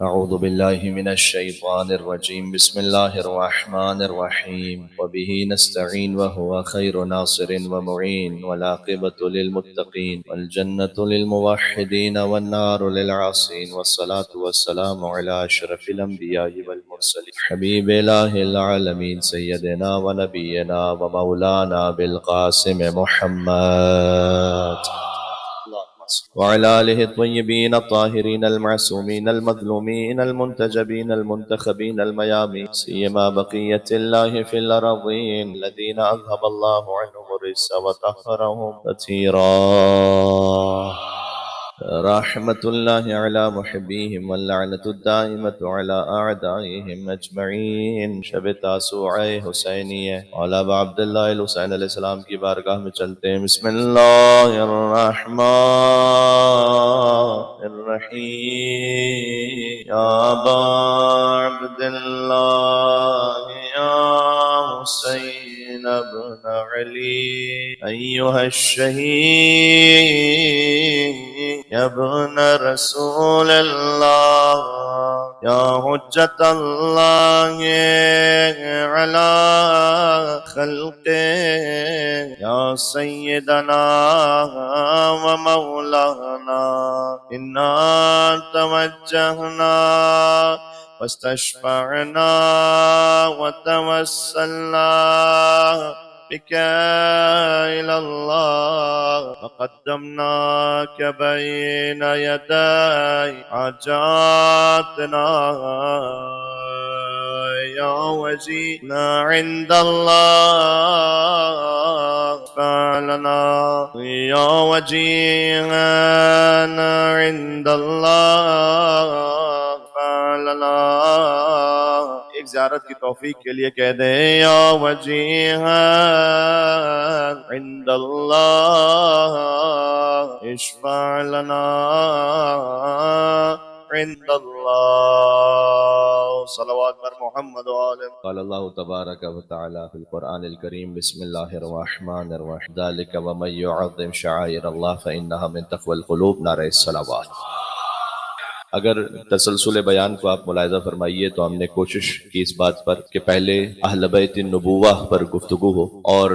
أعوذ بالله من الشيطان الرجيم بسم الله الرحمن الرحيم وبه نستعين وهو خير ناصر ومعين والعاقبة للمتقين والجنة للموحدين والنار للعاصين والصلاة والسلام على أشرف الأنبياء والمرسلين حبيب إله العالمين سيدنا ونبينا ومولانا بالقاسم محمد وعلى آله الطيبين الطاهرين المعصومين المظلومين المنتجبين المنتخبين الميامين سيما بقية الله في الأرضين الذين أذهب الله عنهم الرجس وطهرهم تطهيرا رحمة الله على محبيهم واللعنة الدائمة على أعدائهم أجمعين شب تاسوعِ حسینیہ مولا ابا عبداللہ الحسین علیہ السلام کی بارگاہ میں چلتے ہیں بسم اللہ الرحمن الرحیم یا ابا عبداللہ یا حسین ابن علی ایہا الشہید یا ابن رسول اللہ یا حجت اللہ علی خلقہ یا سیدنا و مولانا انا توجہنا واستشفعنا وتوسلنا بك إلى الله وقدمناك بين يدي حاجاتنا يا وجينا عند الله فعلنا يا وجينا عند الله فعلنا ایک زیارت کی توفیق کے لیے کہہ دیں یا وجیہا عند اللہ اشفع لنا عند اللہ صلوات بر محمد وآلہ قال اللہ تبارک و تعالی فی القرآن الکریم بسم اللہ الرحمن الرحیم ذالک ومن یعظم شعائر اللہ فإنہا من تقوی القلوب نعرہ الصلوات۔ اگر تسلسل بیان کو آپ ملاحظہ فرمائیے تو ہم نے کوشش کی اس بات پر کہ پہلے اہل بیت النبوہ پر گفتگو ہو اور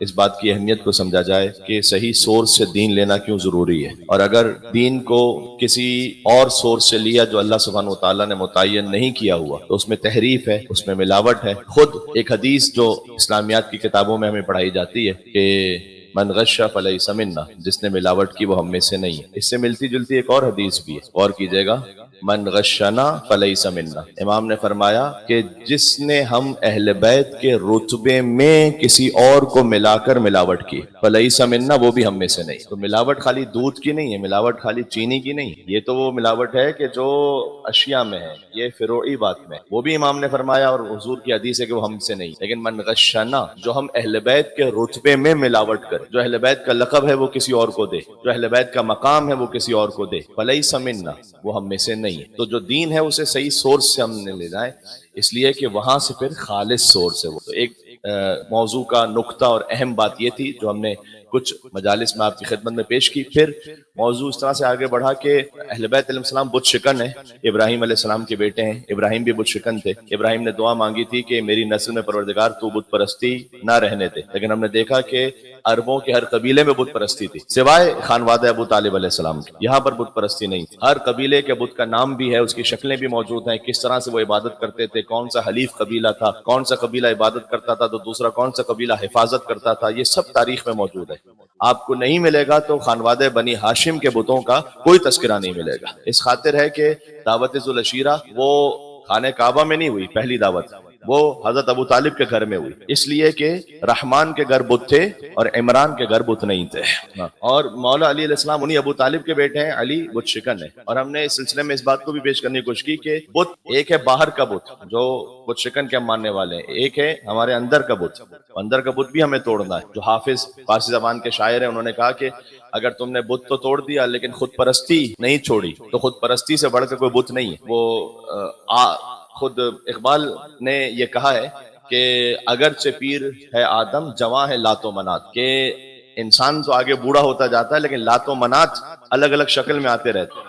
اس بات کی اہمیت کو سمجھا جائے کہ صحیح سورس سے دین لینا کیوں ضروری ہے، اور اگر دین کو کسی اور سورس سے لیا جو اللہ سبحانہ وتعالیٰ نے متعین نہیں کیا ہوا تو اس میں تحریف ہے، اس میں ملاوٹ ہے۔ خود ایک حدیث جو اسلامیات کی کتابوں میں ہمیں پڑھائی جاتی ہے کہ من غش فلیس منا، جس نے ملاوٹ کی وہ ہم میں سے نہیں ہے۔ اس سے ملتی جلتی ایک اور حدیث بھی ہے، غور کیجئے گا، من غشنا فلیس منا۔ امام نے فرمایا کہ جس نے ہم اہل بیت کے رتبے میں کسی اور کو ملا کر ملاوٹ کی فلیس منا، وہ بھی ہم میں سے نہیں۔ تو ملاوٹ خالی دودھ کی نہیں ہے، ملاوٹ خالی چینی کی نہیں، یہ تو وہ ملاوٹ ہے کہ جو اشیاء میں ہے، یہ فروعی بات میں، وہ بھی امام نے فرمایا اور حضور کی حدیث ہے کہ وہ ہم سے نہیں۔ لیکن من غشنا، جو ہم اہل بیت کے رتبے میں ملاوٹ کر، جو اہل بیت کا لقب ہے وہ کسی اور کو دے، جو اہل بیت کا مقام ہے وہ کسی اور کو دے، فلیس منا، وہ ہم میں سے نہیں ہے۔ تو جو دین ہے اسے صحیح سورس سے ہم نے لینا ہے، اس لیے کہ وہاں سے پھر خالص سورس ہے وہ۔ تو ایک موضوع کا نقطہ اور اہم بات یہ تھی جو ہم نے کچھ مجالس میں آپ کی خدمت میں پیش کی۔ پھر موضوع اس طرح سے آگے بڑھا کہ اہل بیت علیہ السلام بت شکن ہیں، ابراہیم علیہ السلام کے بیٹے ہیں، ابراہیم بھی بت شکن تھے۔ ابراہیم نے دعا مانگی تھی کہ میری نسل میں پروردگار تو بت پرستی نہ رہنے دے، لیکن ہم نے دیکھا کہ عربوں کے ہر قبیلے میں بت پرستی تھی سوائے خانوادہ ابو طالب علیہ السلام کی، یہاں پر بت پرستی نہیں تھی۔ ہر قبیلے کے بت کا نام بھی ہے، اس کی شکلیں بھی موجود ہیں، کس طرح سے وہ عبادت کرتے تھے، کون سا حلیف قبیلہ تھا، کون سا قبیلہ عبادت کرتا تھا تو دوسرا کون سا قبیلہ حفاظت کرتا تھا، یہ سب تاریخ میں موجود ہے۔ آپ کو نہیں ملے گا تو خانوادہ بنی ہاشم کے بتوں کا کوئی تذکرہ نہیں ملے گا۔ اس خاطر ہے کہ دعوت ذو العشیرہ وہ خانہ کعبہ میں نہیں ہوئی، پہلی دعوت وہ حضرت ابو طالب کے گھر میں ہوئی، اس لیے کہ رحمان کے گھر بت تھے اور عمران کے گھر بت نہیں تھے۔ اور مولا علی علیہ السلام انہی ابو طالب کے بیٹے ہیں، علی بت شکن ہے۔ اور ہم نے اس سلسلے میں اس بات کو بھی پیش کرنے کی کوشش کی کہ بت ایک ہے باہر کا بت جو بت شکن کے ہم ماننے والے ہیں، ایک ہے ہمارے اندر کا بت، اندر کا بت بھی ہمیں توڑنا ہے۔ جو حافظ فارسی زبان کے شاعر ہیں انہوں نے کہا کہ اگر تم نے بت تو توڑ دیا لیکن خود پرستی نہیں چھوڑی تو خود پرستی سے بڑھ کے کوئی بت نہیں ہے۔ وہ خود اقبال نے یہ کہا ہے کہ اگرچہ پیر ہے آدم جواں ہے لات و منات، کہ انسان تو آگے بوڑھا ہوتا جاتا ہے لیکن لات و منات الگ الگ شکل میں آتے رہتے ہیں۔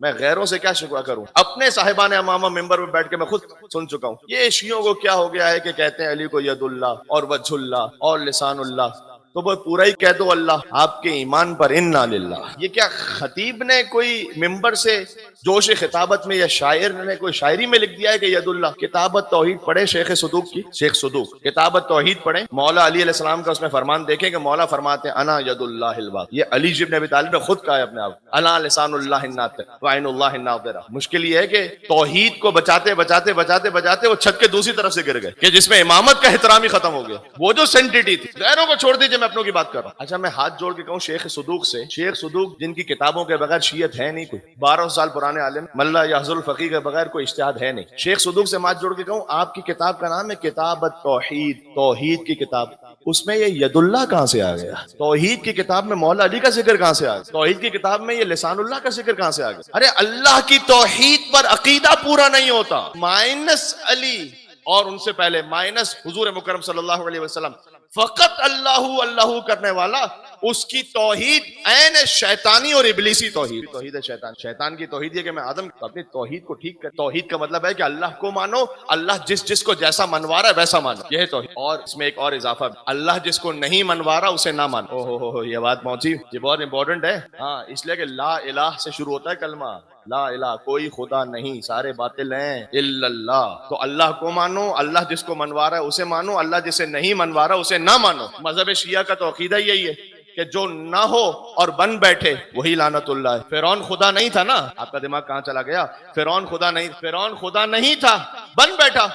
میں غیروں سے کیا شکوہ کروں؟ اپنے صاحبان امامہ ممبر میں بیٹھ کے میں خود سن چکا ہوں. یہ شیعوں کو کیا ہو گیا ہے کہ کہتے ہیں علی کو ید اللہ اور وجہ اللہ اور لسان اللہ، تو وہ پورا ہی کہہ دو اللہ، آپ کے ایمان پر انا للہ. یہ کیا خطیب نے کوئی ممبر سے جوش خطابت میں یا شاعر نے کوئی شاعری میں لکھ دیا ہے کہ ید اللہ؟ کتابت توحید پڑھے شیخ صدوق کی، شیخ صدوق کتابت توحید پڑھے، مولا علی علیہ السلام کا اس میں فرمان دیکھیں کہ مولا فرماتے ہیں انا ید اللہ الباق. یہ علی ابن ابی طالب نے خود کہا ہے اپنے آپ، انا لسان اللہ الناطق وعین اللہ الناظرہ. مشکل یہ ہے کہ توحید کو بچاتے بچاتے بچاتے بچاتے وہ چھت کے دوسری طرف سے گر گئے کہ جس میں امامت کا احترام ہی ختم ہو گیا. وہ جو سینٹیٹی تھی، غیروں کو چھوڑ دیجیے، میں اپنوں کی بات کر رہا ہوں. اچھا میں ہاتھ جوڑ کے کہوں شیخ صدوق سے، شیخ صدوق جن کی کتابوں کے بغیر شیعت ہے نہیں کوئی، 12 سال پرانے عالم، ملا یحظ الفقیہ کے بغیر کوئی اجتہاد ہے نہیں. شیخ صدوق سے ہاتھ جوڑ کے کہوں آپ کی کتاب کا نام ہے کتاب التوحید، توحید کی کتاب، اس میں یہ ید اللہ کہاں سے آ گیا؟ توحید کی کتاب میں مولا علی کا ذکر کہاں سے آ گیا؟ توحید کی کتاب میں یہ لسان اللہ کا ذکر کہاں سے آ گیا؟ ارے اللہ کی توحید پر عقیدہ پورا نہیں ہوتا مائنس علی، اور ان سے پہلے مائنس حضور مکرم صلی اللہ علیہ وسلم، فقط اللہ اللہ کرنے والا، اس کی توحید عین شیطانی اور ابلیسی توحید. توحید شیطان، شیطان کی توحید یہ کہ میں آدم اپنی توحید کو ٹھیک کر. توحید کا مطلب ہے کہ اللہ کو مانو، اللہ جس کو جیسا منوا رہا ہے ویسا مانو، یہ ہے توحید. اور اس میں ایک اور اضافہ، اللہ جس کو نہیں منوا رہا اسے نہ مانو. ہو یہ بات پہنچی، یہ بہت امپورٹنٹ ہے. ہاں اس لیے کہ لا الہ سے شروع ہوتا ہے کلمہ، لا الہ، کوئی خدا نہیں، سارے باطل ہیں الا اللہ. تو اللہ کو مانو، اللہ جس کو منوا رہا ہے اسے مانو، اللہ جسے نہیں منوا رہا اسے نہ مانو. مذہب شیعہ کا تو عقیدہ یہی ہے کہ جو نہ ہو اور بن بیٹھے وہی لعنت اللہ ہے. فرعون خدا نہیں تھا نا، آپ کا دماغ کہاں چلا گیا؟ فرعون خدا نہیں تھا، بن بیٹھا.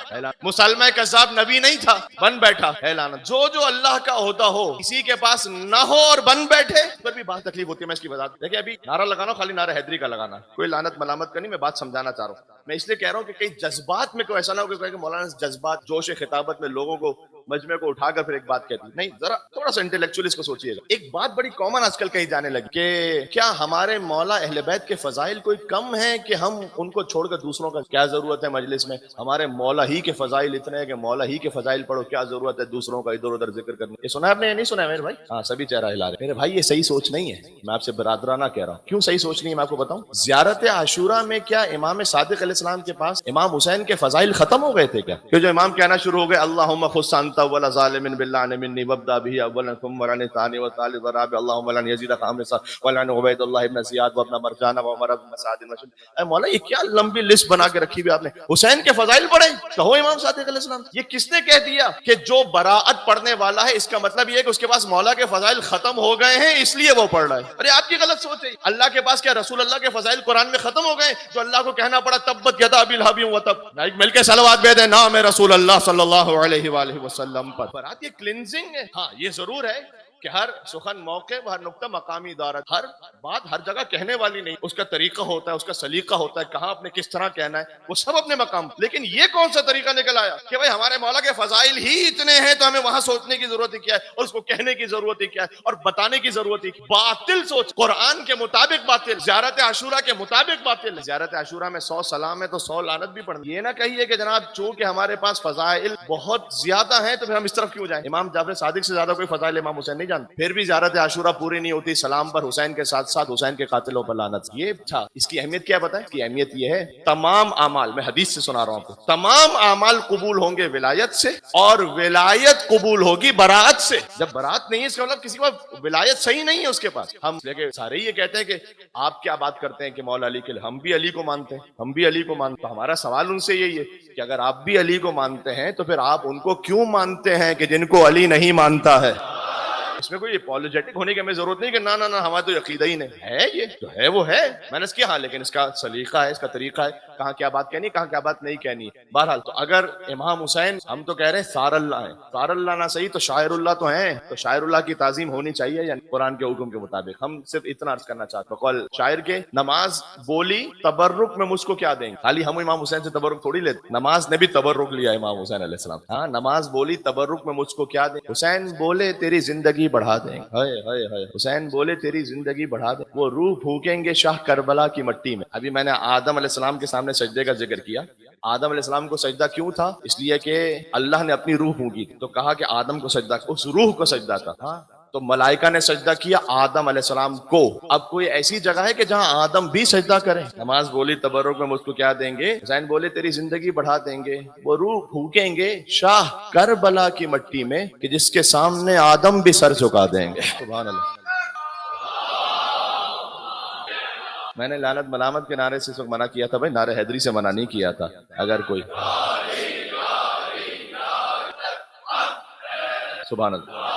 مسلمہ کذاب نبی نہیں تھا، بن بیٹھا، ہے لعنت. جو اللہ کا ہوتا ہو کسی کے پاس نہ ہو اور بن بیٹھے، اس پر بھی بہت تکلیف ہوتی ہے. میں اس کی وضاحت دیکھیں، ابھی نعرہ لگانا خالی نعرہ حیدری کا لگانا، کوئی لعنت ملامت کا نہیں. میں بات سمجھانا چاہ رہا ہوں. میں اس لیے کہہ رہا ہوں کہ کئی جذبات میں کوئی ایسا نہ ہو کہ مولانا جذبات جوش خطابت میں لوگوں کو مجمع کو اٹھا کر پھر ایک بات کہتی نہیں. ذرا تھوڑا سا انٹلیکچولی اس کو سوچیے گا. ایک بات بڑی کامن آج کل کہیں جانے لگی کہ کیا ہمارے مولا اہل بیت کے فضائل کوئی کم ہیں کہ ہم ان کو چھوڑ کر دوسروں کا کیا ضرورت ہے مجلس میں؟ ہمارے مولا ہی کے فضائل اتنے ہیں کہ مولا ہی کے فضائل پڑھو، کیا ضرورت ہے دوسروں کا ادھر ادھر ذکر کرنے؟ یہ سنا ہے آپ نے یا نہیں سنا ہے میرے بھائی؟ ہاں سبھی چہرہ ہلا رہے. میرے بھائی یہ صحیح سوچ نہیں ہے. میں آپ سے برادرانہ کہہ رہا ہوں کیوں صحیح سوچ نہیں ہے، میں آپ کو بتاؤں. زیارت عاشورہ میں کیا امام صادق علیہ السلام کے پاس امام حسین کے فضائل ختم ہو گئے تھے کیا؟ کہ جو امام کہنا شروع ہو گئے اللہم خص انت ولا ظالم باللعن منی وابدا به اولا ثم ولن ثاني وثالث ورابع اللهم لن يزيد خامسا ولن عبید اللہ ابن زیاد وابن مرجان وعمر بن سعد المشن. اے مولا یہ کیا لمبی لسٹ بنا کے رکھی ہوئی آپ نے؟ حسین کے فضائل پڑھیں کہو امام صادق علیہ السلام. یہ کس نے کہہ دیا کہ جو براءت پڑھنے والا ہے اس کا مطلب یہ ہے کہ اس کے پاس مولا کے فضائل ختم ہو گئے ہیں اس لیے وہ پڑھ رہا ہے؟ ارے آپ کی غلط سوچ ہے. اللہ کے پاس کیا رسول اللہ کے فضائل قرآن میں ختم ہو گئے جو اللہ کو کہنا پڑا تبت یدا ابی لہب وتب؟ ایک مل کے صلوات بھیج دیں نام رسول اللہ صلی اللہ علیہ وآلہ وسلم پر. برات یہ کلینزنگ ہے. ہاں یہ ضرور ہے کہ ہر سخن موقع و ہر نقطہ مقامی دارت، ہر بات ہر جگہ کہنے والی نہیں، اس کا طریقہ ہوتا ہے، اس کا سلیقہ ہوتا ہے، کہاں اپنے کس طرح کہنا ہے، وہ سب اپنے مقام. لیکن یہ کون سا طریقہ نکل آیا کہ بھائی ہمارے مولا کے فضائل ہی اتنے ہیں تو ہمیں وہاں سوچنے کی ضرورت ہی کیا ہے، اور اس کو کہنے کی ضرورت ہی کیا ہے، اور بتانے کی ضرورت ہی کیا ہے؟ باطل سوچ، قرآن کے مطابق باطل، زیارت عاشورہ کے مطابق باطل. زیارت عاشورہ میں 100 سلام ہے تو 100 لعنت بھی پڑھنا. یہ نہ کہیے کہ جناب چونکہ ہمارے پاس فضائل بہت زیادہ ہیں تو پھر ہم اس طرف کیوں جائیں. امام جعفر صادق سے زیادہ کوئی فضائل امام حسین نہیں جانتے، پھر بھی زیارت عاشورہ پوری نہیں ہوتی سلام پر حسین کے ساتھ ساتھ حسین کے قاتلوں پر لعنت. یہ تھا. اس کی اہمیت کیا بتائیں؟ اس کی اہمیت یہ ہے تمام اعمال، میں حدیث سے سنا رہا ہوں آپ کو، تمام اعمال قبول ہوں گے ولایت سے، اور ولایت قبول ہوگی براءت سے. جب براءت نہیں ہے اس کا مطلب کسی کو ولایت صحیح نہیں ہے اس کے پاس. ہم سارے یہ کہتے ہیں کہ آپ کیا بات کرتے ہیں کہ مولا علی کے لیے، ہم بھی علی کو مانتے ہیں، ہم بھی علی کو مانتے ہیں. ہمارا سوال ان سے یہی ہے کہ اگر آپ بھی علی کو مانتے ہیں تو پھر آپ ان کو کیوں مانتے ہیں کہ جن کو علی نہیں مانتا ہے؟ اس میں کوئی اپولوجیٹک ہونے کی ہمیں ضرورت نہیں کہ نہ ہمارا تو عقیدہ ہی نہیں ہے. یہ جو ہے وہ ہے، میں نے اس کیا، ہاں لیکن اس کا سلیقہ ہے، اس کا طریقہ ہے، کہاں کیا بات کہنی، کہاں کیا بات نہیں کہنی. بہرحال تو اگر امام حسین، ہم تو کہہ رہے ہیں سار اللہ ہیں، سار اللہ نہ صحیح تو شاعر اللہ تو ہیں، تو شاعر اللہ کی تعظیم ہونی چاہیے یعنی قرآن کے حکم کے مطابق. ہم صرف اتنا عرض کرنا چاہتے ہیں قول شاعر کے نماز بولی تبرک میں مجھ کو کیا دیں گے. خالی ہم امام حسین سے تبرک تھوڑی لیتے، نماز نے بھی تبرک لیا امام حسین علیہ السلام. ہاں نماز بولی تبرک میں مجھ کو کیا دیں. حسین بولے تیری زندگی بڑھا دیں گے، حسین بولے تیری زندگی بڑھا دیں. وہ روح پھونکیں گے شاہ کربلا کی مٹی میں. ابھی میں نے آدم علیہ السلام کے سامنے سجدے کا ذکر کیا. آدم علیہ السلام کو سجدہ کیوں تھا؟ اس لیے کہ اللہ نے اپنی روح پھونکی تو کہا کہ آدم کو سجدہ، اس روح کو سجدہ تھا. ہاں تو ملائکہ نے سجدہ کیا آدم علیہ السلام کو. اب کوئی ایسی جگہ ہے کہ جہاں آدم بھی سجدہ کریں؟ نماز بولی تبرک میں اس کو کیا دیں گے؟ حسین بولے تیری زندگی بڑھا دیں گے. وہ روح پھونکیں گے شاہ کربلا کی مٹی میں کہ جس کے سامنے آدم بھی سر جھکا دیں گے. سبحان اللہ. میں نے لعنت ملامت کے نعرے سے منع کیا تھا بھائی، نعرے حیدری سے منع نہیں کیا تھا. اگر کوئی سبحان اللہ.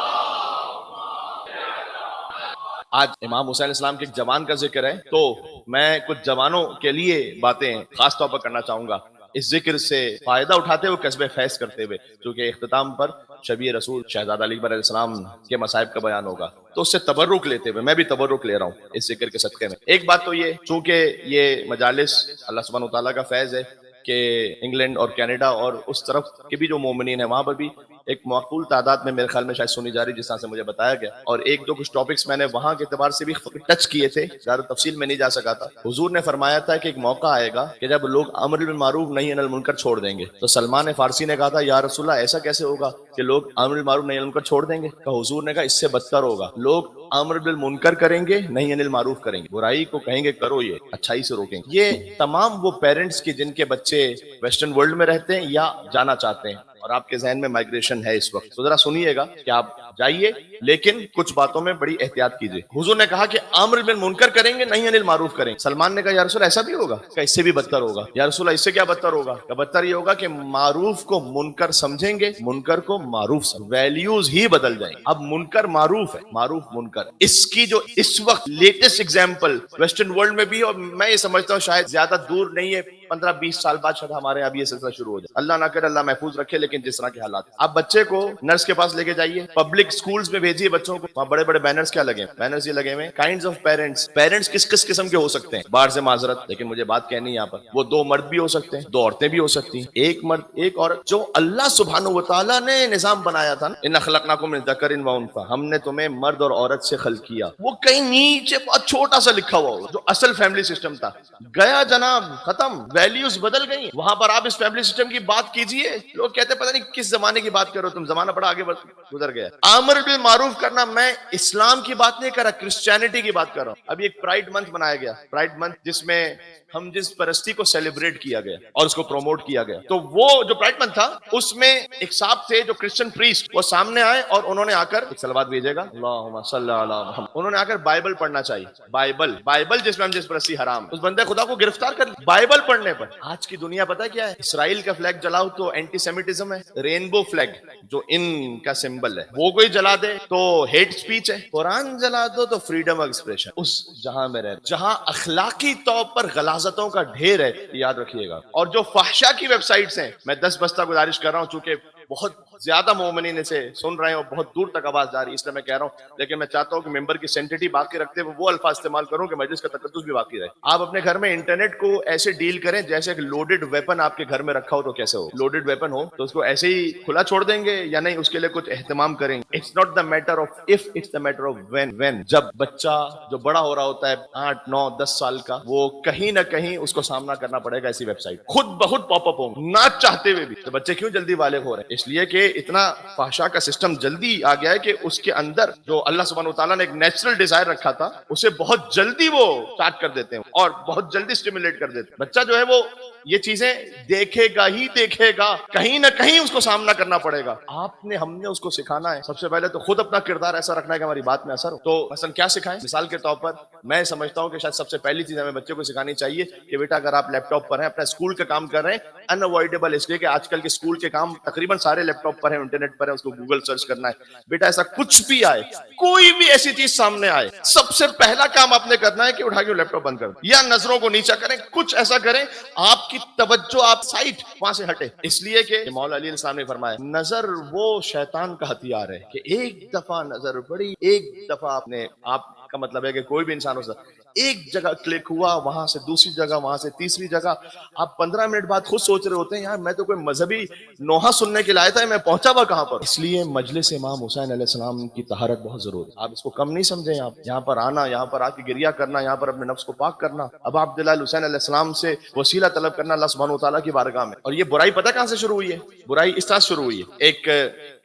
آج امام حسین علیہ السلام کے ایک جوان کا ذکر ہے، تو میں کچھ جوانوں کے لیے باتیں خاص طور پر کرنا چاہوں گا اس ذکر سے فائدہ اٹھاتے ہوئے، قصب فیض کرتے ہوئے، کیونکہ اختتام پر شبیہ رسول شہزادہ علی اکبر علیہ السلام کے مصائب کا بیان ہوگا، تو اس سے تبرک لیتے ہوئے میں بھی تبرک لے رہا ہوں اس ذکر کے صدقے میں. ایک بات تو یہ، چونکہ یہ مجالس اللہ سبحانہ وتعالیٰ کا فیض ہے کہ انگلینڈ اور کینیڈا اور اس طرف کے بھی جو مومنین ہیں وہاں پر بھی ایک معقول تعداد میں میرے خیال میں شاید سنی جا رہی، جس طرح سے مجھے بتایا گیا. اور ایک دو کچھ ٹاپکس میں نے وہاں کے اعتبار سے بھی ٹچ کیے تھے، زیادہ تفصیل میں نہیں جا سکا تھا. حضور نے فرمایا تھا کہ ایک موقع آئے گا کہ جب لوگ امر بالمعروف نہی عن المنکر چھوڑ دیں گے. تو سلمان فارسی نے کہا تھا یا رسول اللہ ایسا کیسے ہوگا کہ لوگ امر بالمعروف نہی عن المنکر چھوڑ دیں گے؟ تو حضور نے کہا اس سے بدتر ہوگا، لوگ امر بالمنکر کریں گے نہی عن المعروف کریں گے، برائی کو کہیں گے کرو، یہ اچھائی سے روکیں گے. یہ تمام وہ پیرنٹس کی جن کے بچے ویسٹرن ورلڈ میں رہتے ہیں یا جانا چاہتے ہیں اور آپ کے ذہن میں مائگریشن ہے اس وقت، تو ذرا سنیے گا کہ آپ جائیے لیکن کچھ باتوں میں بڑی احتیاط کیجیے. حضور نے کہا کہ امر بالمنکر کریں گے نہیں عن المعروف کریں گے. سلمان نے کہا یا رسول ایسا بھی ہوگا؟ کہ اس سے بھی بدتر ہوگا. یا رسول اس سے کیا بدتر ہوگا؟ کہ بدتر یہ ہوگا کہ معروف کو منکر سمجھیں گے، منکر کو معروف سمجھیں، ویلیوز ہی بدل جائیں. اب منکر معروف ہے، معروف منکر. اس کی جو اس وقت لیٹسٹ ایگزامپل ویسٹرن ورلڈ میں بھی، اور میں یہ سمجھتا ہوں شاید زیادہ دور نہیں ہے، 15-20 سال بعد شاید ہمارے یہاں بھی یہ سلسلہ شروع ہو جائے. اللہ نہ کرے، اللہ محفوظ رکھے، لیکن جس طرح کے حالات. آپ بچے کو نرس کے پاس لے کے جائیے، پبلک سکولز میں بھیجیے بچوں کو، وہاں بڑے بڑے بینرز کیا لگے ہیں؟ بینرز یہ لگے ہوئے کائنڈز آف پیرنٹس. پیرنٹس کس کس قسم کے ہو سکتے ہیں؟ باہر سے معذرت، لیکن مجھے بات کہنی ہے یہاں پر، وہ 2 مرد بھی ہو سکتے ہیں، 2 عورتیں بھی ہو سکتی ہیں، ایک مرد ایک عورت. جو اللہ سبحانہ وتعالیٰ نے نظام بنایا تھا نا، ان خلقناکم من ذکر و انثی، ہم نے تمہیں مرد اور عورت سے خلق کیا، وہ کہیں نیچے بہت چھوٹا سا لکھا ہوا ہوگا جو اصل فیملی سسٹم تھا. گیا جناب، ختم، ویلیوز بدل گئی. وہاں پر آپ اس فیملی سسٹم کی بات کیجئے، لوگ کہتے ہیں پتہ نہیں کس زمانے کی بات کرو تم، زمانہ بڑا آگے گزر گیا. امر بالمعروف کرنا، میں اسلام کی بات نہیں کر رہا، کرسچینٹی کی بات کر رہا ہوں. ابھی ایک پرائڈ منتھ منایا گیا، پرائڈ منتھ جس میں ہم جس پرستی کو سیلیبریٹ کیا گیا اور اس کو پروموٹ کیا گیا. تو وہ جو پرائڈ منتھ تھا اس میں ایک صاحب تھے جو کرسچن پریسٹ، وہ سامنے آئے اور انہوں نے آ کر ایک صلوات بھیجے گا اللہم صلی علی محمد، انہوں نے آ کر بائبل پڑھنا چاہیے. بائبل جس میں ہم جس پرستی حرام، اس بندے خدا کو گرفتار کر لیا بائبل پڑھنے پر. آج کی دنیا پتہ کیا ہے؟ اسرائیل کا فلیگ جلاؤ تو اینٹی سیمیٹزم ہے، رینبو فلیگ جو ان کا سمبل ہے وہ کوئی جلا دے تو ہیٹ سپیچ ہے، قرآن جلا دو تو فریڈم آف ایکسپریشن. اس جہاں میں رہتے جہاں اخلاقی طور پر غلاظتوں کا ڈھیر ہے، یاد رکھیے گا. اور جو فحشا کی ویب سائٹس ہیں، میں 10 بستہ گزارش کر رہا ہوں، چونکہ بہت زیادہ مومنین اسے سن رہے ہیں اور بہت دور تک آواز جا رہی ہے، اس لیے میں کہہ رہا ہوں، لیکن میں چاہتا ہوں کہ ممبر کی سینٹیٹی باقی رکھتے ہوئے وہ الفاظ استعمال کروں کہ مجلس کا تقدس بھی باقی رہے. آپ اپنے گھر میں انٹرنیٹ کو ایسے ڈیل کریں جیسے ایک لوڈڈ ویپن آپ کے گھر میں رکھا ہو. تو کیسے ہو؟ لوڈڈ ویپن ہو تو اس کو ایسے ہی کھلا چھوڑ دیں گے یا نہیں؟ اس کے لیے کچھ اہتمام کریں گے. It's not the matter of if, it's the matter of when. جب بچہ جو بڑا ہو رہا ہوتا ہے 8 9 10 سال کا، وہ کہیں نہ کہیں اس کو سامنا کرنا پڑے گا ایسی ویب سائٹ، خود بخود پاپ اپ ہوں نہ چاہتے ہوئے بھی. تو بچے کیوں جلدی بالغ ہو رہے ہیں؟ اس لیے کہ اتنا فحشا کا سسٹم جلدی آ گیا ہے کہ اس کے اندر جو اللہ سبحانہ وتعالیٰ نے ایک نیچرل ڈیزائر رکھا تھا اسے بہت جلدی وہ اسٹارٹ کر دیتے ہیں اور بہت جلدی سٹیمولیٹ کر دیتے ہیں. بچہ جو ہے وہ یہ چیزیں دیکھے گا ہی دیکھے گا، کہیں نہ کہیں اس کو سامنا کرنا پڑے گا. ہم نے اس کو سکھانا ہے سب سے پہلے تو خود اپنا کردار ایسا رکھنا ہے کہ ہماری بات میں اثر ہو. تو مثلا کیا سکھائیں؟ مثال کے طور پر میں سمجھتا ہوں کہ شاید سب سے پہلی چیز ہمیں بچے کو سکھانی چاہیے کہ بیٹا اگر آپ لیپ ٹاپ پر ہیں، اپنا اسکول کا کام کر رہے ہیں، انوائڈیبل، اس لیے کہ آج کل کے اسکول کے کام تقریباً سارے لیپ ٹاپ پر ہیں، انٹرنیٹ پر ہے، اس کو گوگل سرچ کرنا ہے. بیٹا ایسا کچھ بھی آئے، کوئی بھی ایسی چیز سامنے آئے، سب سے پہلا کام آپ نے کرنا ہے کہ اٹھا کے لیپ ٹاپ بند کر دیں یا نظروں کو نیچا کریں، کچھ ایسا کریں آپ کی توجہ آپ سائٹ وہاں سے ہٹے. اس لیے کہ مولا علی السلام نے فرمایا نظر وہ شیطان کا ہتھیار ہے کہ ایک دفعہ نظر پڑی، ایک دفعہ آپ کا مطلب ہے کہ کوئی بھی انسان ہو سکتا، ایک جگہ کلک ہوا، وہاں سے دوسری جگہ، وہاں سے تیسری جگہ، آپ 15 منٹ بعد خود سوچ رہے ہوتے ہیں یار میں تو کوئی مذہبی نوحہ سننے کے لائے تھا، میں پہنچا ہوا کہاں پر. اس لیے مجلس امام حسین علیہ السلام کی طہارت بہت ضروری ہے. آپ اس کو کم نہیں سمجھیں. آپ یہاں پر آنا، یہاں پر آ کے گریہ کرنا، یہاں پر اپنے نفس کو پاک کرنا، ابا عبداللہ حسین علیہ السلام سے وسیلہ طلب کرنا اللہ سبحانہ وتعالیٰ کی بارگاہ میں. اور یہ برائی پتہ کہاں سے شروع ہوئی ہے؟ برائی اس طرح شروع ہوئی ہے. ایک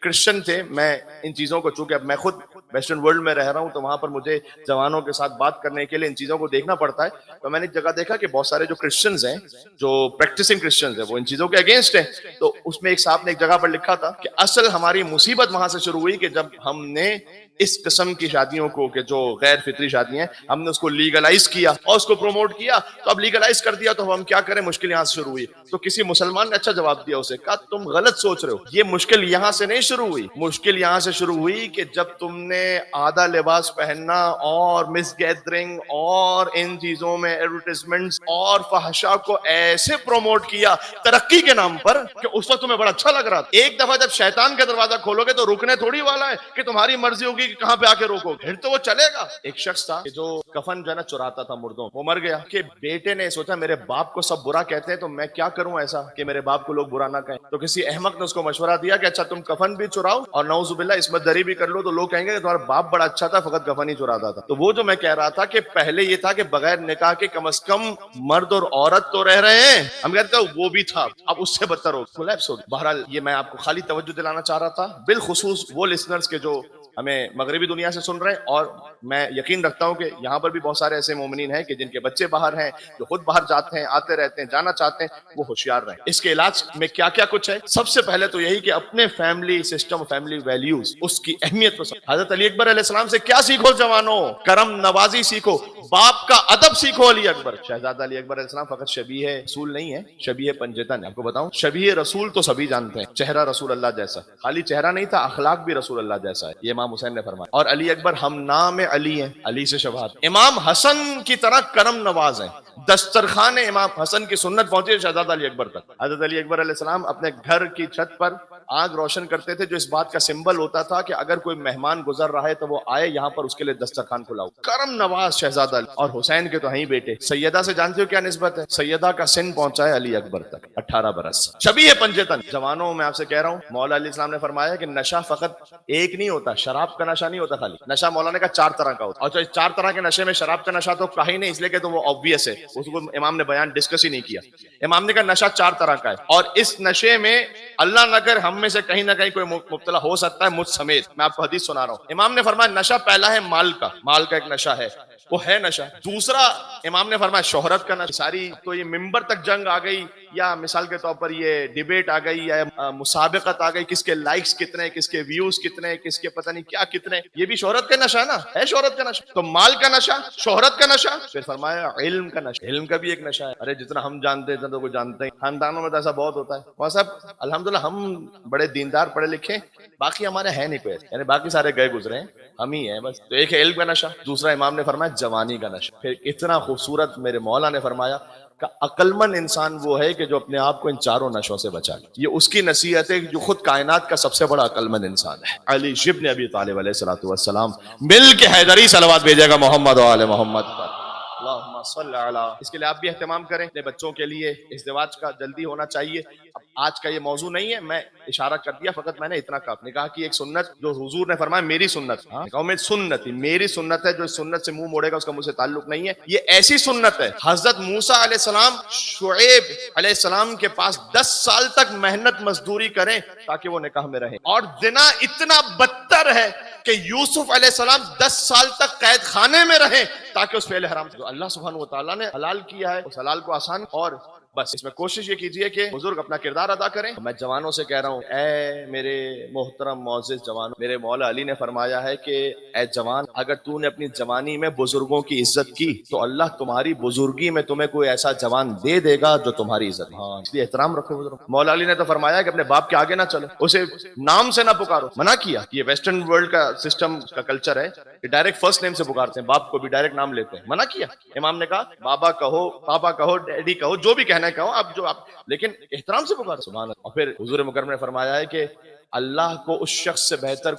کرسچن تھے، میں ان چیزوں کو چونکہ اب میں خود ویسٹرن ورلڈ میں رہ رہا ہوں تو وہاں پر مجھے جوانوں کے ساتھ بات کرنے کے لیے ان چیزوں کو دیکھنا پڑتا ہے. تو میں نے ایک جگہ دیکھا کہ بہت سارے جو کرسچنز ہیں, جو پریکٹسنگ کرسچنز ہیں, وہ ان چیزوں کے اگینسٹ ہیں. تو اس میں ایک صاحب نے ایک جگہ پر لکھا تھا کہ اصل ہماری مصیبت وہاں سے شروع ہوئی کہ جب ہم نے اس قسم کی شادیوں کو, کہ جو غیر فطری شادیاں ہیں, ہم نے اس کو لیگلائز کیا اور اس کو پروموٹ کیا. تو اب لیگلائز کر دیا تو ہم کیا کریں, مشکل یہاں سے شروع ہوئی. تو کسی مسلمان نے اچھا جواب دیا اسے, کہا تم غلط سوچ رہے ہو, یہ مشکل یہاں سے نہیں شروع ہوئی. مشکل یہاں سے شروع ہوئی کہ جب تم نے آدھا لباس پہننا اور مس گیدرنگ اور ان چیزوں میں ایڈورٹائزمنٹس اور فحشا کو ایسے پروموٹ کیا ترقی کے نام پر کہ اس وقت تمہیں بڑا اچھا لگ رہا تھا. ایک دفعہ جب شیطان کا دروازہ کھولو گے تو رکنے تھوڑی والا ہے کہ تمہاری مرضی ہوگی کہ کہاں پہ آ کے روکو, پھر تو وہ چلے گا. ایک شخص تھا جو کفن جو ہے نا چراتا تھا مردوں, وہ مر گیا. کہ بیٹے نے سوچا میرے باپ کو سب برا کہتے ہیں تو میں کیا کروں ایسا کہ میرے باپ کو لوگ برا نہ کہیں. تو کسی احمق نے اس کو مشورہ دیا کہ اچھا تم کفن بھی چراؤ اور نعوذ باللہ عصمت دری بھی کر لو, تو لوگ کہیں گے کہ تمہارا باپ بڑا اچھا تھا, فقط کفن ہی چراتا تھا. تو وہ جو میں کہہ رہا تھا کہ پہلے یہ تھا کہ بغیر نکاح کے کم از کم مرد اور عورت تو رہ رہے ہیں, ہم کہتے ہیں وہ بھی تھا, اب اس سے بدتر ہو کولیپس ہو. بہرحال یہ میں آپ کو خالی توجہ دلانا چاہ رہا تھا, بالخصوص وہ لسنرز کے جو ہمیں مغربی دنیا سے سن رہے ہیں, اور میں یقین رکھتا ہوں کہ یہاں پر بھی بہت سارے ایسے مومنین ہیں کہ جن کے بچے باہر ہیں, جو خود باہر جاتے ہیں, آتے رہتے ہیں, جانا چاہتے ہیں, وہ ہوشیار رہیں. اس کے علاج میں کیا کیا کچھ ہے, سب سے پہلے تو یہی کہ اپنے فیملی سسٹم, فیملی ویلیوز, اس کی اہمیت کو سمجھو. حضرت علی اکبر علیہ السلام سے کیا سیکھو جوانوں, کرم نوازی سیکھو, باپ کا ادب سیکھو. علی اکبر, شہزادہ علی اکبر علیہ السلام فقط شبیہ رسول نہیں ہے, شبیہ پنجتن. آپ کو بتاؤں, شبیہ رسول تو سبھی جانتے ہیں, چہرہ رسول اللہ جیسا, خالی چہرہ نہیں تھا, اخلاق بھی رسول اللہ جیسا ہے. یہ امام حسین نے فرمایا. اور علی اکبر ہم نام علی ہیں, علی سے شباہت. امام حسن کی طرح کرم نواز ہیں, دسترخوان امام حسن کی سنت پہنچی شہزادہ علی اکبر تک. حضرت علی اکبر علیہ السلام اپنے گھر کی چھت پر آگ روشن کرتے تھے, جو اس بات کا سمبل ہوتا تھا کہ اگر کوئی مہمان گزر رہا ہے تو وہ آئے یہاں پر, اس کے لیے دسترخوان کھلاؤ. کرم نواز شہزادہ علی. اور حسین کے تو ہیں بیٹے. سیدہ سے جانتے ہو کیا نسبت ہے, سیدہ کا سن پہنچا ہے علی اکبر تک 18 برس. شبیہ پنجتن. جوانوں میں آپ سے کہہ رہا ہوں, مولا علیہ السلام نے فرمایا کہ نشہ فقط ایک نہیں ہوتا, شراب کا نشہ نہیں ہوتا خالی. نشہ مولانا کا 4 طرح کا ہوتا ہے, اور 4 طرح کے نشے میں شراب کا نشہ تو کہا ہی نہیں, اس لیے کہ تو وہ obvious ہے, اس کو امام نے بیان ڈسکس ہی نہیں کیا. امام نے کہا نشہ 4 طرح کا ہے, اور اس نشے میں اللہ نہ کر ہم میں سے کہیں نہ کہیں کوئی مبتلا ہو سکتا ہے, مجھ سمیت. میں آپ کو حدیث سنا رہا ہوں. امام نے فرمایا نشہ پہلا ہے مال کا, مال کا ایک نشہ ہے, وہ ہے نشہ. دوسرا امام نے فرمایا شہرت کا نشہ. ساری تو یہ ممبر تک جنگ آ گئی, یا مثال کے طور پر یہ ڈیبیٹ آ گئی, یا مسابقت آ گئی, کس کے لائکس کتنے, کس کے ویوز کتنے, کس کے پتہ نہیں کیا کتنے, یہ بھی شہرت کا نشہ نا, ہے شہرت کا نشہ. تو مال کا نشہ, شہرت کا نشہ. پھر فرمایا علم کا نشہ, علم کا بھی ایک نشہ ہے. ارے جتنا ہم جانتے ہیں اتنا تو کوئی جانتے ہیں, خاندانوں میں تو ایسا بہت ہوتا ہے. وہاں صاحب الحمدللہ ہم بڑے دیندار پڑھے لکھے, باقی ہمارے ہیں نہیں کوئی, یعنی باقی سارے گئے گزرے ہیں, ہم ہی ہیں بس. تو ایک ہے علم کا نشہ, دوسرا امام نے فرمایا جوانی کا نشہ. پھر اتنا خوبصورت میرے مولا نے فرمایا کہ عقل مند انسان وہ ہے کہ جو اپنے آپ کو ان چاروں نشوں سے بچا لے. یہ اس کی نصیحت ہے جو خود کائنات کا سب سے بڑا عقل مند انسان ہے. علی ابن ابی طالب علیہ الصلوۃ والسلام مل کے حیدری صلوات بھیجے گا محمد و آل محمد پر. اللہم صل علی. اس کے لیے آپ بھی اہتمام کریں, اپنے بچوں کے لیے ازدواج کا جلدی ہونا چاہیے. اب آج کا یہ موضوع نہیں ہے, میں اشارہ کر دیا, فقط میں نے اتنا کہا. نکاح کی ایک سنت جو حضور نے فرمایا میری سنت, نکاح میں سنت ہی میری سنت ہے, جو اس سنت سے منہ موڑے گا اس کا مجھ سے تعلق نہیں ہے. یہ ایسی سنت ہے, حضرت موسیٰ علیہ السلام شعیب علیہ السلام کے پاس 10 سال تک محنت مزدوری کریں تاکہ وہ نکاح میں رہیں, اور زنا اتنا بدتر ہے کہ یوسف علیہ السلام 10 سال تک قید خانے میں رہیں تاکہ اس فعل حرام جو اللہ سبحانہ و تعالیٰ نے حلال کیا ہے اس حلال کو آسان. اور بس اس میں کوشش یہ کیجئے کہ بزرگ اپنا کردار ادا کریں. میں جوانوں سے کہہ رہا ہوں, اے میرے محترم معزز جوانوں, میرے مولا علی نے فرمایا ہے کہ اے جوان, اگر تو نے اپنی جوانی میں بزرگوں کی عزت کی تو اللہ تمہاری بزرگی میں تمہیں کوئی ایسا جوان دے دے گا جو تمہاری عزت. ہاں, اس لیے احترام رکھو بزرگ. مولا علی نے تو فرمایا کہ اپنے باپ کے آگے نہ چلو, اسے نام سے نہ پکارو, منع کیا. یہ ویسٹرن ورلڈ کا سسٹم کا کلچر ہے کہ ڈائریکٹ فرسٹ نیم سے پکارتے ہیں, باپ کو بھی ڈائریکٹ نام لیتے ہیں, منع کیا. امام نے کہا بابا کہو, پاپا کہو, ڈیڈی کہو, جو بھی کہنا ہے کہو آپ, جو آپ, لیکن احترام سے پکارو. سبحان اللہ. اور پھر حضور مکرم نے فرمایا ہے کہ اللہ کو اس شخص سے بہتر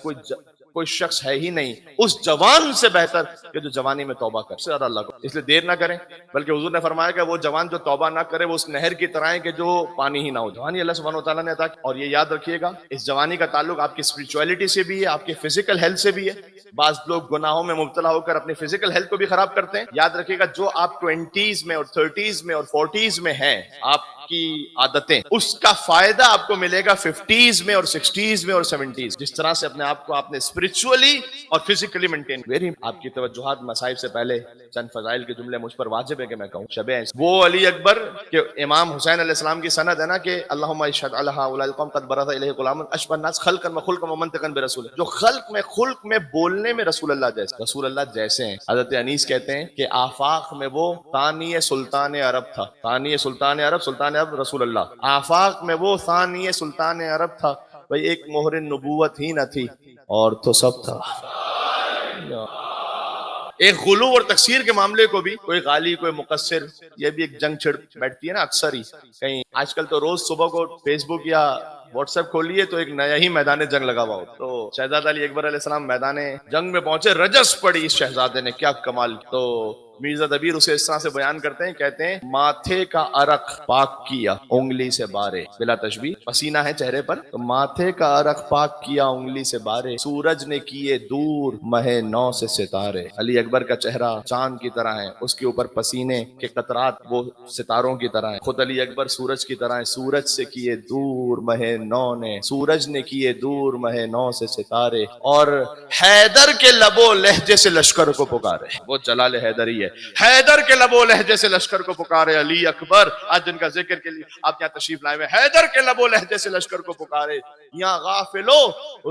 کوئی شخص ہے ہی نہیں, اس جوان سے بہتر کہ جو جوانی میں توبہ کر سے اللہ کو. اس لیے دیر نہ کریں, بلکہ حضور نے فرمایا کہ وہ جوان جو توبہ نہ کرے وہ اس نہر کی طرح ہے کہ جو پانی ہی نہ ہو. جوانی اللہ سبحانہ و تعالیٰ نے عطا کی. اور یہ یاد رکھیے گا, اس جوانی کا تعلق آپ کی اسپرچولیٹی سے بھی ہے, آپ کے فزیکل ہیلتھ سے بھی ہے. بعض لوگ گناہوں میں مبتلا ہو کر اپنی فزیکل ہیلتھ کو بھی خراب کرتے ہیں. یاد رکھیے گا, جو آپ 20s میں اور 30s میں اور 40s میں ہیں, آپ کی عادتیں، اس کا فائدہ آپ کو ملے گا 50s میں اور 60s میں اور 70s. جس طرح سے اپنے آپ کو آپ نے اسپرچولی اور فزیکلی مینٹین. ویری آپ کی توجہات مصائب سے پہلے چند فضائل کے جملے مجھ پر واجب ہے کہ میں کہوں. شب وہ علی اکبر کہ امام حسین علیہ السلام کی سند ہے نا کہ اللہم اشہد علی ہؤلاء القوم قد برز الیہ غلام اشبہ الناس خلقا وخلقا ومنطقا برسول. جو خلق میں بولنے میں رسول اللہ جیسے ہیں. حضرت انیس کہتے ہیں کہ آفاق میں وہ ثانی سلطان عرب تھا. ثانی سلطان عرب رسول اللہ. آفاق میں وہ ثانی سلطان عرب تھا. بھئی ایک مہر نبوت ہی نہ تھی اور تو سب تھا. ایک غلو اور تقصیر کے معاملے کو بھی کوئی غالی کوئی مقصر، یہ بھی ایک جنگ چھڑ بیٹھتی ہے نا اکثر ہی کہیں. آج کل تو روز صبح کو فیس بک یا واٹس ایپ کھولیے تو ایک نیا ہی میدان جنگ لگا ہوا ہو. تو شہزادہ علی اکبر علیہ السلام میدان جنگ میں پہنچے، رجس پڑی اس شہزادے نے، کیا کمال. تو میرزا دبیر اسے اس طرح سے بیان کرتے ہیں، کہتے ہیں ماتھے کا عرق پاک کیا انگلی سے بارے، بلا تشبیہ. پسینہ ہے چہرے پر تو ماتھے کا عرق پاک کیا انگلی سے بارے، سورج نے کیے دور مہ نو سے ستارے. علی اکبر کا چہرہ چاند کی طرح ہے، اس کے اوپر پسینے کے قطرات وہ ستاروں کی طرح ہیں. خود علی اکبر سورج کی طرح ہے، سورج سے کیے دور مہ نو نے، سورج نے کیے دور مہ نو سے ستارے. اور حیدر کے لبو لہجے سے لشکر کو پکارے. وہ جلال حیدری ہے. حیدر کے لبو لہجے سے لشکر کو پکارے علی اکبر. آج جن کا ذکر کے لیے آپ یہاں تشریف لائے ہوئے، حیدر کے لبو لہجے سے لشکر کو پکارے. یا غافلو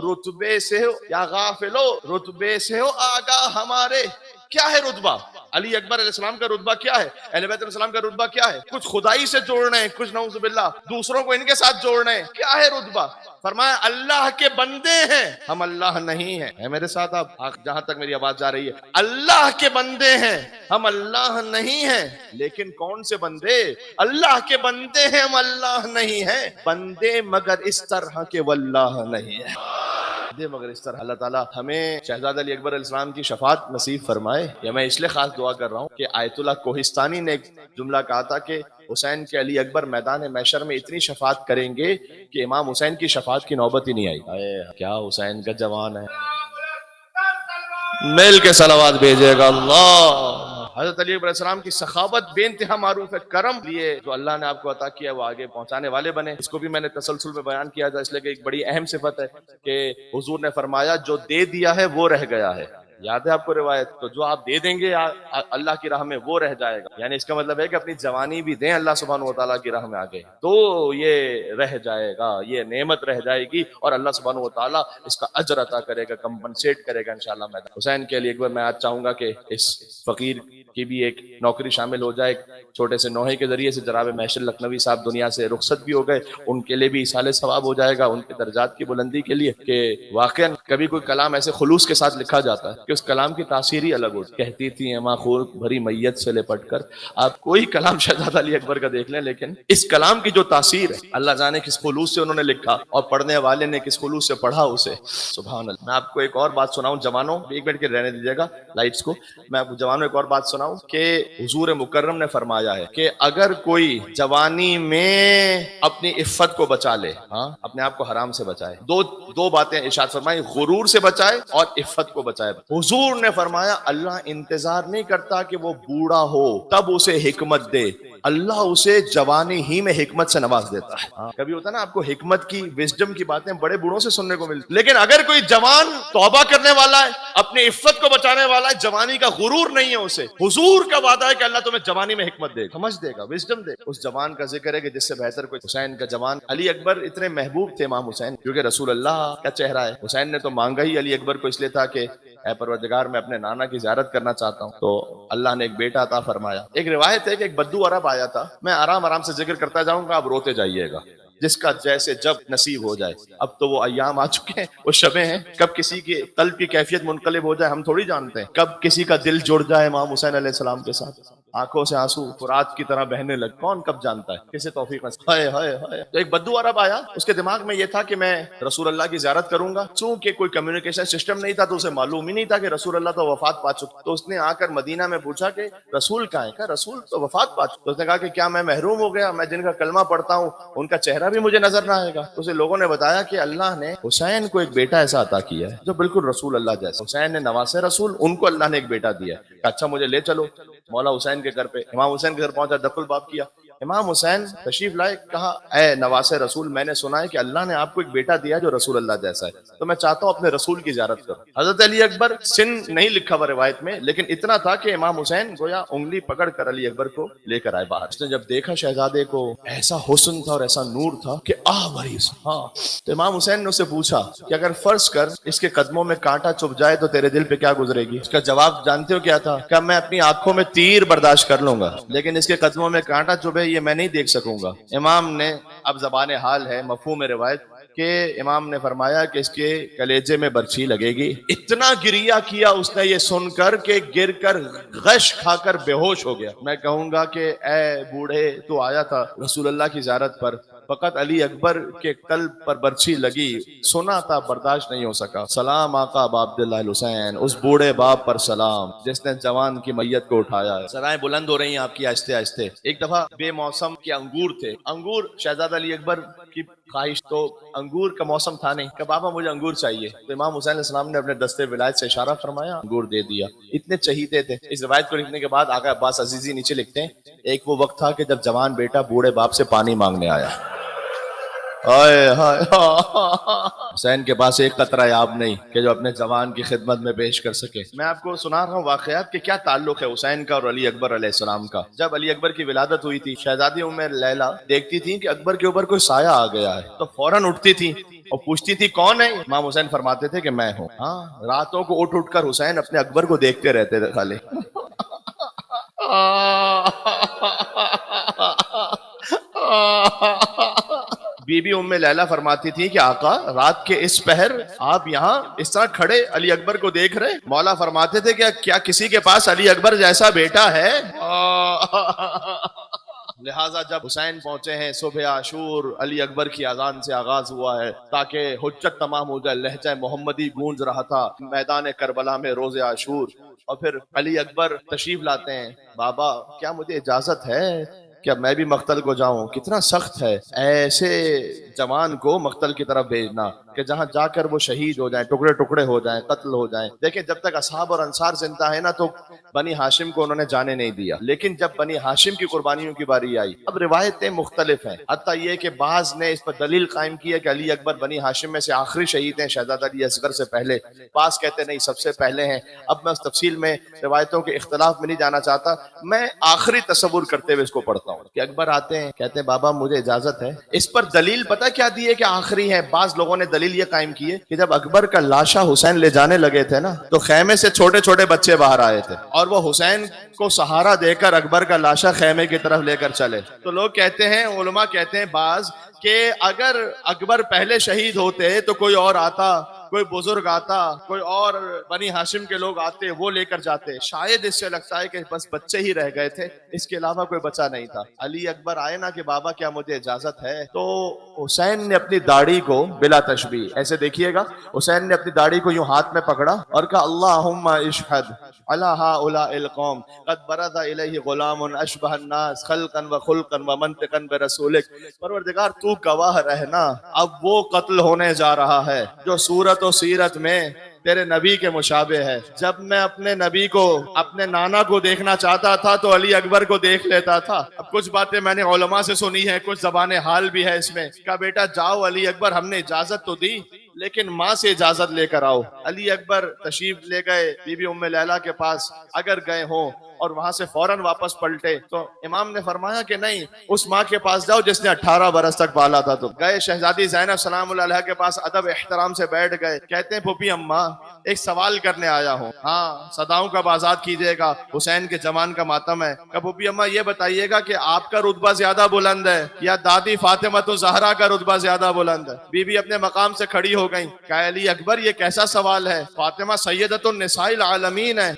رتبے سے ہو، یا غافلو رتبے سے ہو آگاہ ہمارے. کیا ہے رتبہ؟ علی اکبر علیہ السلام کا رتبہ کیا ہے؟ اہل بیت علیہ السلام کا رتبہ کیا ہے؟ کچھ خدائی سے جوڑنا ہے، کچھ نعوذ باللہ دوسروں کو ان کے ساتھ جوڑنا ہے. کیا ہے رتبہ؟ فرمایا اللہ کے بندے ہیں، ہم اللہ نہیں ہیں. میرے ساتھ آپ جہاں تک میری آواز جا رہی ہے، اللہ کے بندے ہیں ہم اللہ نہیں ہیں. لیکن کون سے بندے؟ اللہ کے بندے ہیں ہم اللہ نہیں ہیں. بندے مگر اس طرح کے واللہ نہیں ہے. مگر اس طرح. اللہ تعالیٰ ہمیں شہزادہ علی اکبر علیہ السلام کی شفاعت نصیب فرمائے. یا میں اس لیے خاص دعا کر رہا ہوں کہ آیت اللہ کوہستانی نے ایک جملہ کہا تھا کہ حسین کے علی اکبر میدان محشر میں اتنی شفاعت کریں گے کہ امام حسین کی شفاعت کی نوبت ہی نہیں آئی. کیا حسین کا جوان ہے، مل کے صلوات بھیجے گا اللہ. حضرت علی علیہ السلام کی سخاوت بے انتہا معروف ہے. کرم لیے جو اللہ نے آپ کو عطا کیا وہ آگے پہنچانے والے بنے. اس کو بھی میں نے تسلسل میں بیان کیا تھا، اس لیے کہ ایک بڑی اہم صفت ہے کہ حضور نے فرمایا جو دے دیا ہے وہ رہ گیا ہے. یاد ہے آپ کو روایت؟ تو جو آپ دے دیں گے اللہ کی راہ میں وہ رہ جائے گا. یعنی اس کا مطلب ہے کہ اپنی جوانی بھی دیں اللہ سبحانہ و تعالیٰ کی راہ میں آگے تو یہ رہ جائے گا، یہ نعمت رہ جائے گی اور اللہ سبحانہ و تعالیٰ اس کا اجر عطا کرے گا، کمپنسیٹ کرے گا انشاءاللہ. میں حسین کے لیے ایک بار میں آج چاہوں گا کہ اس فقیر کی بھی ایک نوکری شامل ہو جائے. چھوٹے سے نوحے کے ذریعے سے جناب محشر لکھنوی صاحب دنیا سے رخصت بھی ہو گئے، ان کے لیے بھی ایصال ثواب ہو جائے گا، ان کے درجات کی بلندی کے لیے. کہ واقعا کبھی کوئی کلام ایسے خلوص کے ساتھ لکھا جاتا ہے کہ اس کلام کی تاثیر ہی الگ ہوتی. کہتی تھی ایما خور بھری میت سے لپٹ کر. آپ کوئی کلام شہزادہ علی اکبر کا دیکھ لیں، لیکن اس کلام کی جو تاثیر ہے اللہ جانے کس خلوص سے انہوں نے لکھا اور پڑھنے والے نے کس خلوص سے پڑھا اسے. سبحان اللہ. میں آپ کو ایک اور بات سناؤں جوانوں، ایک منٹ کے رہنے دیجیے گا لائٹس کو. میں آپ کو جوانوں ایک اور بات سناؤں کہ حضور مکرم نے فرمایا ہے کہ اگر کوئی جوانی میں اپنی عفت کو بچا لے، ہاں اپنے آپ کو حرام سے بچائے، دو باتیں ارشاد فرمائی، غرور سے بچائے اور عفت کو بچائے. حضور نے فرمایا اللہ انتظار نہیں کرتا کہ وہ بوڑھا ہو تب اسے حکمت دے، اللہ اسے جوانی ہی میں حکمت سے نواز دیتا ہے. کبھی ہوتا ہے نا آپ کو حکمت کی وزڈم کی باتیں بڑے بوڑھوں سے سننے کو ملتی، لیکن اگر کوئی جوان توبہ کرنے والا ہے، اپنی عفت کو بچانے والا ہے، جوانی کا غرور نہیں ہے اسے، حضور کا وعدہ ہے کہ اللہ تمہیں جوانی میں حکمت دے گا، سمجھ دے گا، وزڈم دے گا. اس جوان کا ذکر ہے کہ جس سے بہتر کوئی حسین کا جوان. علی اکبر اتنے محبوب تھے امام حسین کیونکہ رسول اللہ کا چہرہ ہے. حسین نے تو مانگا ہی علی اکبر کو اس لیے تھا کہ اے پروردگار میں اپنے نانا کی زیارت کرنا چاہتا ہوں، تو اللہ نے ایک بیٹا عطا فرمایا. ایک روایت ہے کہ ایک بدو عرب آیا تھا، میں آرام سے ذکر کرتا جاؤں گا، آپ روتے جائیے گا، جس کا جیسے جب نصیب ہو جائے. اب تو وہ ایام آ چکے ہیں، وہ شبیں ہیں، کب کسی کی قلب کی کیفیت منقلب ہو جائے ہم تھوڑی جانتے ہیں، کب کسی کا دل جڑ جائے امام حسین علیہ السلام کے ساتھ، آنکھوں سے آنسو فرات کی طرح بہنے لگ، کون کب جانتا ہے، کسے توفیق نصیب. ہائے ہائے ہائے. تو ایک بدو عرب آیا، اس کے دماغ میں یہ تھا کہ میں رسول اللہ کی زیارت کروں گا. چونکہ کوئی کمیونیکیشن سسٹم نہیں تھا تو اسے معلوم ہی نہیں تھا کہ رسول اللہ تو وفات پا چکے. تو اس نے آ کر مدینہ میں پوچھا کہ رسول کہاں ہے؟ کہا رسول تو وفات پا چکے. تو اس نے کہا کہ کیا میں محروم ہو گیا؟ میں جن کا کلمہ پڑھتا ہوں ان کا چہرہ بھی مجھے نظر نہ آئے گا. تو اسے لوگوں نے بتایا کہ اللہ نے حسین کو ایک بیٹا ایسا عطا کیا ہے جو بالکل رسول اللہ جیسا. حسین نے نواسے رسول، ان کو اللہ نے ایک بیٹا دیا ہے. اچھا مجھے لے چلو مولا حسین کے گھر پہ. امام حسین کے گھر پہنچا، دخل باب کیا. امام حسین تشریف لائے، کہا اے نواس رسول، میں نے سنا ہے کہ اللہ نے آپ کو ایک بیٹا دیا جو رسول اللہ جیسا ہے، تو میں چاہتا ہوں اپنے رسول کی زیارت کروں۔ حضرت علی اکبر، سن نہیں لکھا ہوا روایت میں، لیکن اتنا تھا کہ امام حسین گویا انگلی پکڑ کر علی اکبر کو لے کر آئے باہر۔ اس نے جب دیکھا شہزادے کو، ایسا حسن تھا اور ایسا نور تھا کہ مریض، ہاں۔ تو امام حسین نے اسے پوچھا کہ اگر فرض کر اس کے قدموں میں کانٹا چبھ جائے تو تیرے دل پہ کیا گزرے گی؟ اس کا جواب جانتے ہو کیا تھا؟ کہ میں اپنی آنکھوں میں تیر برداشت کر لوں گا، لیکن اس کے قدموں میں کانٹا چبھے یہ میں نہیں دیکھ سکوں گا۔ امام نے، اب زبان حال ہے، مفہوم روایت، کہ امام نے فرمایا کہ اس کے کلیجے میں برچھی لگے گی۔ اتنا گریہ کیا اس نے یہ سن کر کہ گر کر غش کھا کر بے ہوش ہو گیا۔ میں کہوں گا کہ اے بوڑھے، تو آیا تھا رسول اللہ کی زیارت پر، فقط علی اکبر کے قلب پر برچھی لگی، سنا تھا، برداشت نہیں ہو سکا۔ سلام آقا ابا عبداللہ الحسین، اس بوڑھے باپ پر سلام جس نے جوان کی میت کو اٹھایا ہے۔ سرائیں بلند ہو رہی ہیں آپ کی آہستہ آہستہ۔ ایک دفعہ بے موسم کے انگور تھے، انگور شہزادہ علی اکبر کی خواہش، تو انگور کا موسم تھا نہیں، کہ بابا مجھے انگور چاہیے، تو امام حسین علیہ السلام نے اپنے دستے ولایت سے اشارہ فرمایا، انگور دے دیا۔ اتنے چہیتے تھے۔ اس روایت کو لکھنے کے بعد آقا عباس عزیزی نیچے لکھتے ہیں، ایک وہ وقت تھا کہ جب جوان بیٹا بوڑھے باپ سے پانی مانگنے آیا، حسین کے پاس ایک قطرہ آب نہیں کہ جو اپنے جوان کی خدمت میں پیش کر سکے۔ میں آپ کو سنا رہا ہوں واقعات کہ کیا تعلق ہے حسین کا اور علی اکبر علیہ السلام کا۔ جب علی اکبر کی ولادت ہوئی تھی، شہزادی ام لیلا دیکھتی تھی کہ اکبر کے اوپر کوئی سایہ آ گیا ہے، تو فوراً اٹھتی تھی اور پوچھتی تھی کون ہے؟ امام حسین فرماتے تھے کہ میں ہوں۔ ہاں، راتوں کو اٹھ کر حسین اپنے اکبر کو دیکھتے رہتے تھے خالی۔ بی بی ام لیلا فرماتی تھی کہ آقا رات کے اس پہر آپ یہاں اس طرح کھڑے علی اکبر کو دیکھ رہے؟ مولا فرماتے تھے کہ کیا کسی کے پاس علی اکبر جیسا بیٹا ہے؟ لہٰذا جب حسین پہنچے ہیں، صبح عاشور علی اکبر کی اذان سے آغاز ہوا ہے تاکہ حجت تمام ہو جائے، لہجہ محمدی گونج رہا تھا میدان کربلا میں روز عاشور، اور پھر علی اکبر تشریف لاتے ہیں۔ بابا کیا مجھے اجازت ہے کیا میں بھی مقتل کو جاؤں؟ کتنا سخت ہے ایسے جوان کو مقتل کی طرف بھیجنا کہ جہاں جا کر وہ شہید ہو جائیں، ٹکڑے ٹکڑے ہو جائیں، قتل ہو جائیں۔ دیکھیں جب تک اصحاب اور انصار زندہ ہیں نا تو بنی ہاشم کو انہوں نے جانے نہیں دیا، لیکن جب بنی ہاشم کی قربانیوں کی باری آئی، اب روایتیں مختلف ہیں، حتیٰ یہ کہ بعض نے اس پر دلیل قائم کی ہے کہ علی اکبر بنی ہاشم میں سے آخری شہید ہیں، شہزادہ علی اصغر سے پہلے، بعض کہتے نہیں سب سے پہلے ہیں۔ اب میں اس تفصیل میں روایتوں کے اختلاف میں نہیں جانا چاہتا، میں آخری تصور کرتے ہوئے اس کو پڑھتا ہوں کہ اکبر آتے ہیں، کہتے ہیں بابا مجھے اجازت ہے۔ اس پر دلیل پتہ کیا دی ہے کہ آخری ہے؟ بعض لوگوں نے دلیل یہ قائم کی ہے کہ جب اکبر کا لاشا حسین لے جانے لگے تھے نا تو خیمے سے چھوٹے چھوٹے بچے باہر آئے تھے اور وہ حسین کو سہارا دے کر اکبر کا لاشا خیمے کی طرف لے کر چلے۔ تو لوگ کہتے ہیں، علماء کہتے ہیں بعض، کہ اگر اکبر پہلے شہید ہوتے تو کوئی اور آتا، کوئی بزرگ آتا، کوئی اور بنی ہاشم کے لوگ آتے، وہ لے کر جاتے۔ شاید اس سے لگتا ہے کہ بس بچے ہی رہ گئے تھے، اس کے علاوہ کوئی بچہ نہیں تھا۔ علی اکبر آئے نا کہ بابا کیا مجھے اجازت ہے، تو حسین نے اپنی داڑھی کو بلا تشبیہ ایسے دیکھیے گا، حسین نے اپنی داڑھی کو یوں ہاتھ میں پکڑا اور کہا اللہم اشہد علی ہؤلاء القوم قد برز الیہ غلام اشبہ الناس خلقا وخلقا ومنطقا برسولک۔ پروردگار تو گواہ رہنا، اب وہ قتل ہونے جا رہا ہے جو صورت و سیرت میں تیرے نبی کے مشابہ ہے۔ جب میں اپنے نبی کو، اپنے نانا کو دیکھنا چاہتا تھا تو علی اکبر کو دیکھ لیتا تھا۔ اب کچھ باتیں میں نے علماء سے سنی ہیں، کچھ زبان حال بھی ہے اس میں، کہا بیٹا جاؤ علی اکبر، ہم نے اجازت تو دی لیکن ماں سے اجازت لے کر آؤ۔ علی اکبر تشریف لے گئے بی بی ام لیلا کے پاس، اگر گئے ہوں اور وہاں سے فوراً واپس پلٹے تو امام نے فرمایا کہ نہیں، اس ماں کے پاس جاؤ جس نے 18 برس تک پالا تھا۔ تو گئے شہزادی زینب سلام اللہ علیہ کے پاس، ادب احترام سے بیٹھ گئے، کہتے ہیں پھوپھی اماں ایک سوال کرنے آیا ہوں، ہاں صداؤں کا آزاد کیجیے گا، حسین کے جوان کا ماتم ہے۔ کہ پھوپھی اماں یہ بتائیے گا کہ آپ کا رتبہ زیادہ بلند ہے یا دادی فاطمہ الزہرا کا رتبہ زیادہ بلند ہے؟ بی بی اپنے مقام سے کھڑی ہو گئی، کہ علی اکبر یہ کیسا سوال ہے، فاطمہ سیدۃ النساء العالمین ہے۔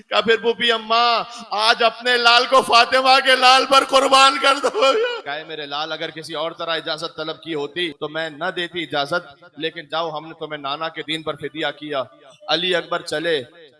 کہ پھر پھوپھی اماں آج اپنے لال کو فاطمہ کے لال پر قربان کر دو۔ کہ میرے لال اگر کسی اور طرح اجازت طلب کی ہوتی تو میں نہ دیتی اجازت، لیکن جاؤ ہم نے تمہیں نانا کے دین پر فدیہ کیا۔ علی اکبر چلے،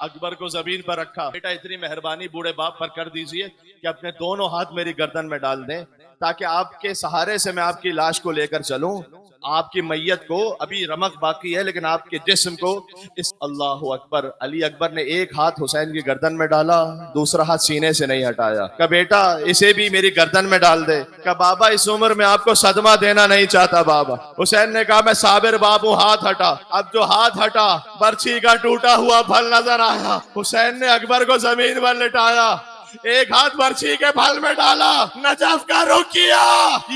اکبر کو زمین پر رکھا، بیٹا اتنی مہربانی بوڑھے باپ پر کر دیجئے کہ اپنے دونوں ہاتھ میری گردن میں ڈال دیں تاکہ آپ کے سہارے سے میں آپ کی لاش کو لے کر چلوں، آپ کی میت کو ابھی رمق باقی ہے لیکن آپ کے جسم کو اللہ اکبر۔ علی اکبر نے ایک ہاتھ حسین کی گردن میں ڈالا، دوسرا ہاتھ سینے سے نہیں ہٹایا، کہا بیٹا اسے بھی میری گردن میں ڈال دے، کہا بابا اس عمر میں آپ کو صدمہ دینا نہیں چاہتا بابا۔ حسین نے کہا میں صابر بابو، ہاتھ ہٹا۔ اب جو ہاتھ ہٹا برچھی کا ٹوٹا ہوا پھل نظر آیا، حسین نے اکبر کو زمین پر لٹایا، ایک ہاتھ برچھی کے پھل میں ڈالا، نجف کا رخ کیا،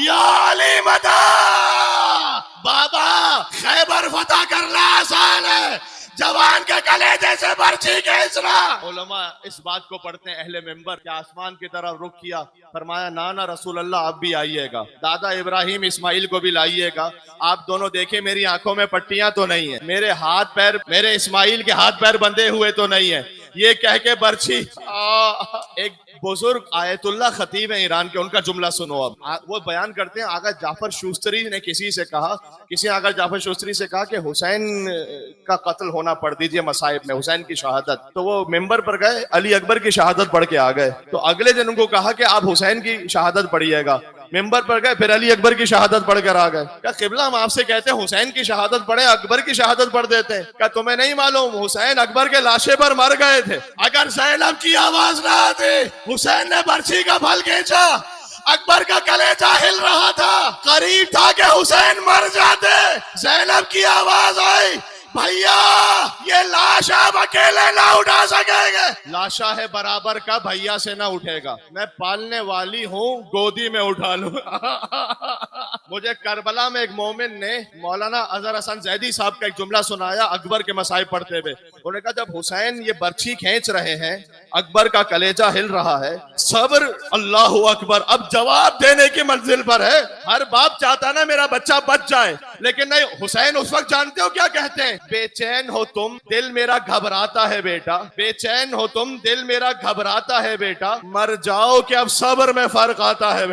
یا علی مدد۔ بابا خیبر فتح کرنا آسان ہے، جوان کے کلیجے سے برچھی کھینچنا۔ علماء اس بات کو پڑھتے ہیں اہل منبر کہ آسمان کی طرف رخ کیا، فرمایا نانا رسول اللہ آپ بھی آئیے گا، دادا ابراہیم اسماعیل کو بھی لائیے گا، آپ دونوں دیکھیں میری آنکھوں میں پٹیاں تو نہیں ہیں، میرے ہاتھ پیر، میرے اسماعیل کے ہاتھ پیر بندھے ہوئے تو نہیں ہیں، یہ کہہ کے برچھی۔ ایک بزرگ آیت اللہ خطیب ہیں ایران کے، ان کا جملہ سنو۔ اب وہ بیان کرتے ہیں آغا جعفر شوستری نے کسی سے کہا، کسی آغا جعفر شوستری سے کہا کہ حسین کا قتل ہونا پڑھ دیجئے مصائب میں، حسین کی شہادت۔ تو وہ ممبر پر گئے، علی اکبر کی شہادت پڑھ کے آ گئے، تو اگلے دن ان کو کہا کہ آپ حسین کی شہادت پڑھیے گا، ممبر پر گئے پھر علی اکبر کی شہادت پڑھ کر آ گئے۔ کہا قبلہ ہم آپ سے کہتے ہیں حسین کی شہادت پڑھیں، اکبر کی شہادت پڑھ دیتے ہیں۔ کہا تمہیں نہیں معلوم حسین اکبر کے لاشے پر مر گئے تھے، اگر زینب کی آواز نہ آتی، حسین نے برچھی کا پھل کھینچا، اکبر کا کلیجہ ہل رہا تھا، قریب تھا کہ حسین مر جاتے، زینب کی آواز آئی بھیا یہ لاش آپ اکیلے نہ اٹھا سکیں گے، لاشا ہے برابر کا بھیا سے نہ اٹھے گا، میں پالنے والی ہوں گودی میں اٹھا لوں۔ مجھے کربلا میں ایک مومن نے مولانا اظہر حسن زیدی صاحب کا ایک جملہ سنایا اکبر کے مصائب پڑھتے ہوئے، انہوں نے کہا جب حسین یہ برچھی کھینچ رہے ہیں، اکبر کا کلیجہ ہل رہا ہے، صبر اللہ اکبر، اب جواب دینے کی منزل پر ہے، ہر باپ چاہتا نا میرا بچہ بچ جائے، لیکن نہیں، حسین اس وقت جانتے ہو کیا کہتے ہیں، بے چین ہو تم دل میرا گھبراتا ہے بیٹا، بے چین ہو تم دل میرا گھبراتا ہے بیٹا، مر جاؤ کہ اب صبر میں فرق آتا ہے۔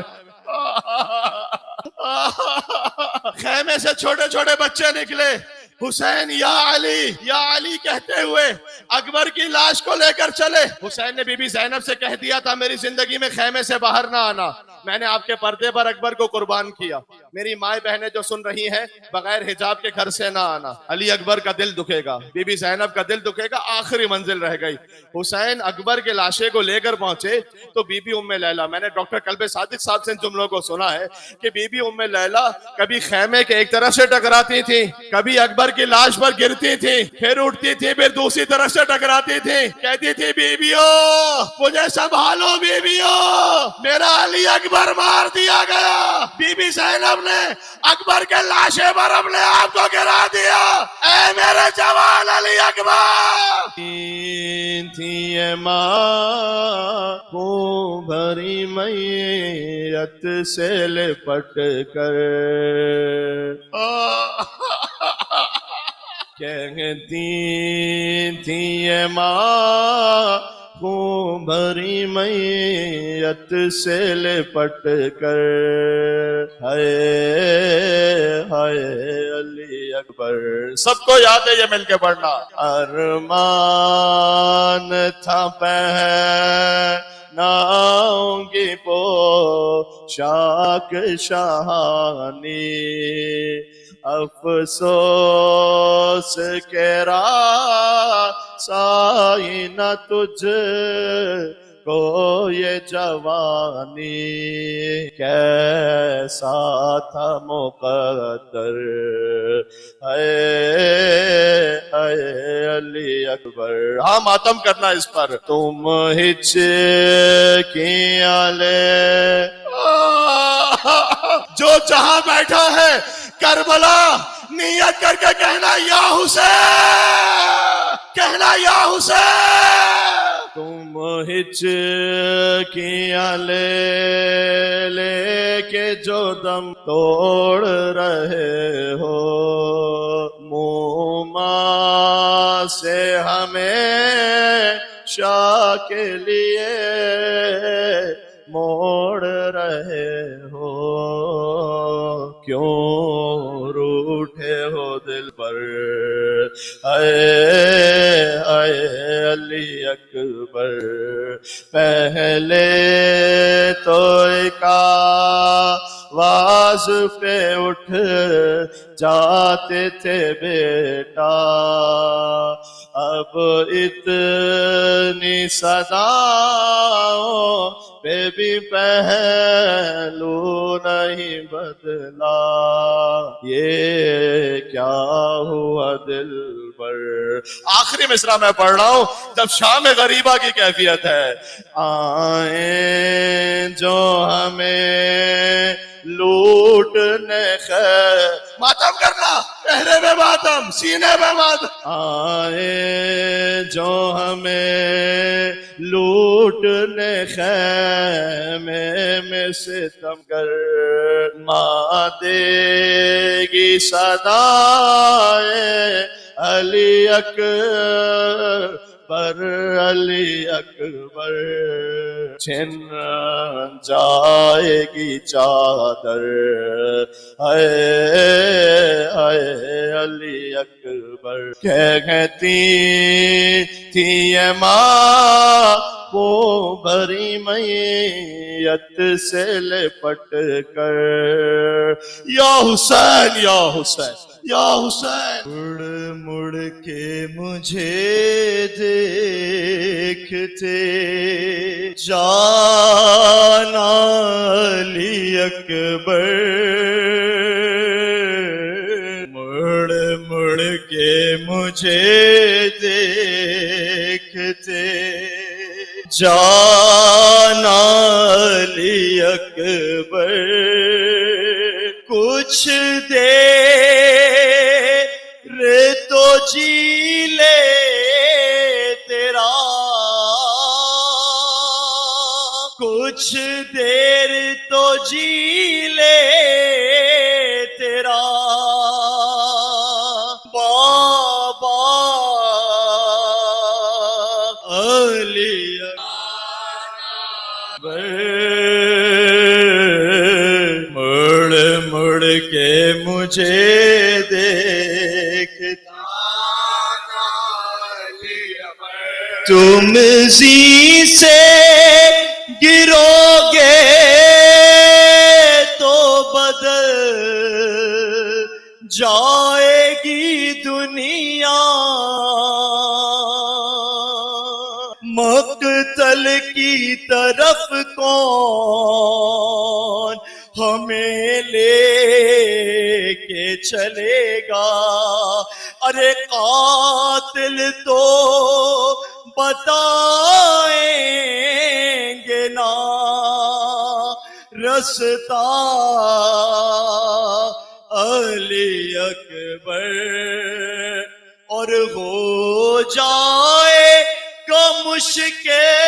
خیمے سے چھوٹے چھوٹے بچے نکلے، حسین یا علی کہتے ہوئے اکبر کی لاش کو لے کر چلے۔ حسین نے بی بی زینب سے کہہ دیا تھا میری زندگی میں خیمے سے باہر نہ آنا، میں نے آپ کے پردے پر اکبر کو قربان کیا، میری مائیں بہنیں جو سن رہی ہیں بغیر حجاب کے گھر سے نہ آنا، علی اکبر کا دل دکھے گا، بی بی زینب کا دل دکھے گا، آخری منزل رہ گئی۔ حسین اکبر کے لاشے کو لے کر پہنچے تو بی بی ام لیلہ، میں نے ڈاکٹر قلب صادق صاحب سے ان جملوں کو سنا ہے کہ بی بی ام لیلہ کبھی خیمے کے ایک طرف سے ٹکراتی تھی، کبھی اکبر کی لاش پر گرتی تھی، پھر اٹھتی تھی، پھر دوسری طرف سے ٹکراتی تھی، کہتی تھی بیویو مجھے سنبھالو بیویو، میرا علی اکبر مار دیا گیا۔ بی بی زینب نے اکبر کے لاشے پر اپنے آپ کو گرا دیا، اے میرے جوان علی اکبر۔ تھی ماں کو بھری میت سے لپٹ کر کہتی تھی ماں خون بھری میت سے لپٹ کر ہائے ہائے علی اکبر۔ سب کو یاد ہے یہ مل کے پڑھنا۔ ارمان تھا پہناؤں گی پوشاک شاہانی، افسوس کے رسائی نہ تجھ کو یہ جوانی، کیسا تھا مقدر اے علی اکبر۔ ہاں ماتم کرنا اس پر۔ تم ہچکیاں لے جو جہاں بیٹھا ہے کربلا نیت کر کے کہنا یا حسین، کہنا یا حسین۔ تم ہچکیاں لے کے جو دم توڑ رہے ہو، موما سے ہمیشہ کے لیے موڑ رہے ہو، کیوں روٹھے ہو دل پر اے علی اکبر پہلے تو ایک آواز پہ اٹھ جاتے تھے بیٹا، اب اتنی صداؤں پہ بھی پہلو نہیں بدلا، یہ کیا ہوا دلبر۔ آخری مصرع میں پڑھ رہا ہوں، جب شام غریبہ کی کیفیت ہے، آئیں جو ہمیں لوٹنے خیر، ماتم کرنا چہرے پہ ماتم، سینے پہ ماتم، آئیں جو ہمیں لوٹنے خیمے میں ستم گر، ماں دے گی صدائے علی اکبر، علی اکبر، چھن جائے گی چادر، اے علی اکبر۔ کہتی تھی یہ ماں وہ بھری میت سے لپٹ کر، یا حسین یا حسین یا حسین، مڑ مڑ کے مجھے دیکھتے جانا علی اکبر، مڑ مڑ کے مجھے دیکھتے جانا علی اکبر، کچھ دیر تو جی لے تیرا، کچھ دیر تو جی لے تیرا بابا علی اکبر، مڑ مڑ کے مجھے دیکھتا تم زی سے گرو گے تو بدل جائے گی دنیا، مقتل کی طرف کون ہمیں لے کے چلے گا، ارے قاتل تو بتائیں گے نا رستہ علی اکبر، اور ہو جائے گا مشکل